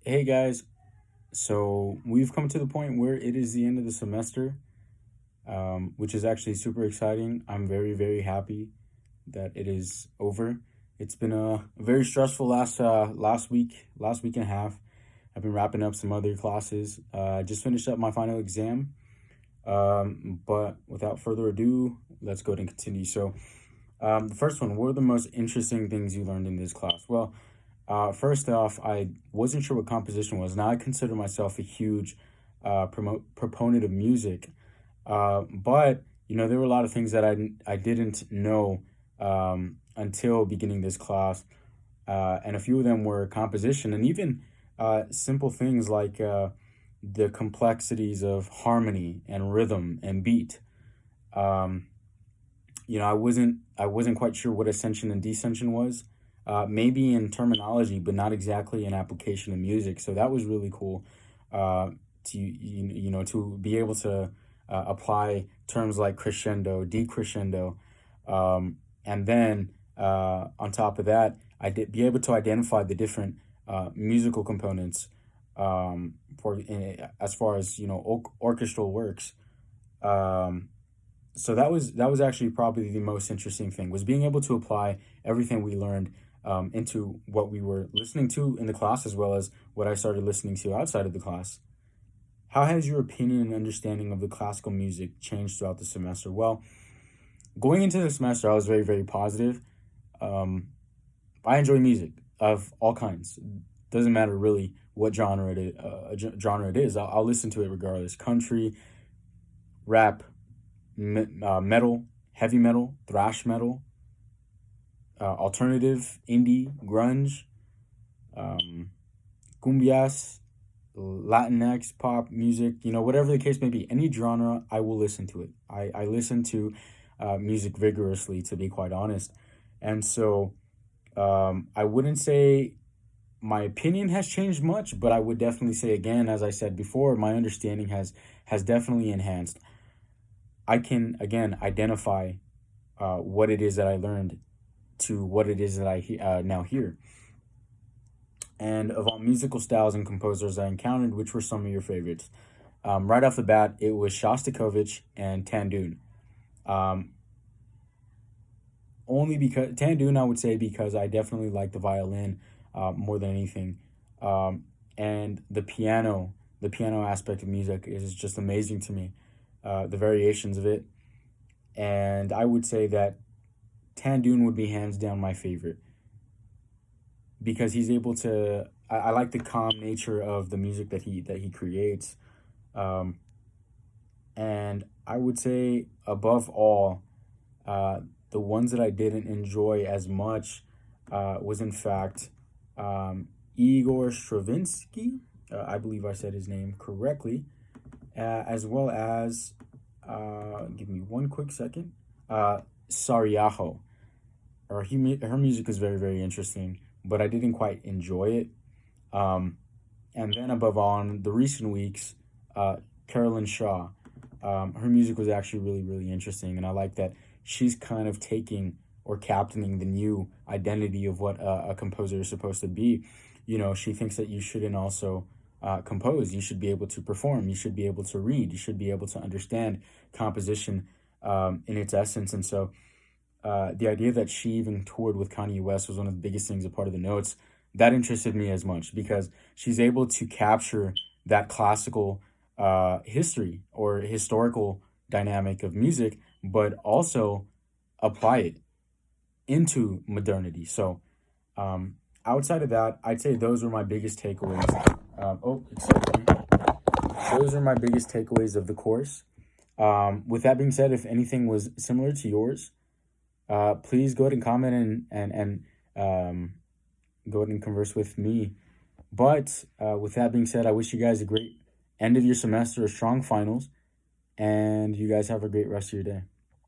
Hey guys, so we've come to the point where it is the end of the semester, which is actually super exciting. I'm very, very happy that it is over. It's been a very stressful last week and a half. I've been wrapping up some other classes. I just finished up my final exam. But without further ado, let's go ahead and continue. The first one, what are the most interesting things you learned in this class? Well, first off, I wasn't sure what composition was. Now, I consider myself a huge proponent of music, but there were a lot of things that I didn't know until beginning this class, and a few of them were composition and even simple things like the complexities of harmony and rhythm and beat. Um, I wasn't quite sure what ascension and descension was. Maybe in terminology, but not exactly in application of music. So that was really cool. To be able to apply terms like crescendo, decrescendo, and then on top of that, I did be able to identify the different musical components as far as orchestral works. Um, so that was actually probably the most interesting thing was being able to apply everything we learned into what we were listening to in the class as well as what I started listening to outside of the class. How has your opinion and understanding of the classical music changed throughout the semester? Well, going into the semester, I was very, very positive. Um, I enjoy music of all kinds. Doesn't matter really what genre it is. I'll listen to it regardless. Country, rap, metal, heavy metal, thrash metal, alternative, indie, grunge, um, cumbias, Latinx, pop music, whatever the case may be, any genre, I will listen to it. I listen to music vigorously, to be quite honest. And so I wouldn't say my opinion has changed much, but I would definitely say, again, as I said before, my understanding has definitely enhanced. I can, again, identify what it is that I learned to what it is that I now hear. And of all musical styles and composers I encountered, which were some of your favorites? Right off the bat, it was Shostakovich and Tandun. Um, Only because Tandun, I would say, because I definitely like the violin more than anything, and the piano aspect of music is just amazing to me. The variations of it, and I would say that Tandun would be hands down my favorite because he's able to. I like the calm nature of the music that he creates, um, and I would say above all, uh, the ones that I didn't enjoy as much was in fact Igor Stravinsky. I believe I said his name correctly, as well as give me one quick second. Sariaho. Her music is very, very interesting, but I didn't quite enjoy it. Um, and then above all, in the recent weeks, uh, Carolyn Shaw. Her music was actually really, really interesting, and I like that she's kind of taking or captaining the new identity of what a composer is supposed to be. She thinks that you shouldn't also compose. You should be able to perform. You should be able to read. You should be able to understand composition in its essence. And so the idea that she even toured with Kanye West was one of the biggest things, a part of the notes that interested me as much because she's able to capture that classical history or historical dynamic of music, but also apply it into modernity. So, um, outside of that, I'd say those were my biggest takeaways. Excuse me. Those are my biggest takeaways of the course. With that being said, if anything was similar to yours, please go ahead and comment and um, go ahead and converse with me. But with that being said, I wish you guys a great end of your semester, a strong finals, and you guys have a great rest of your day.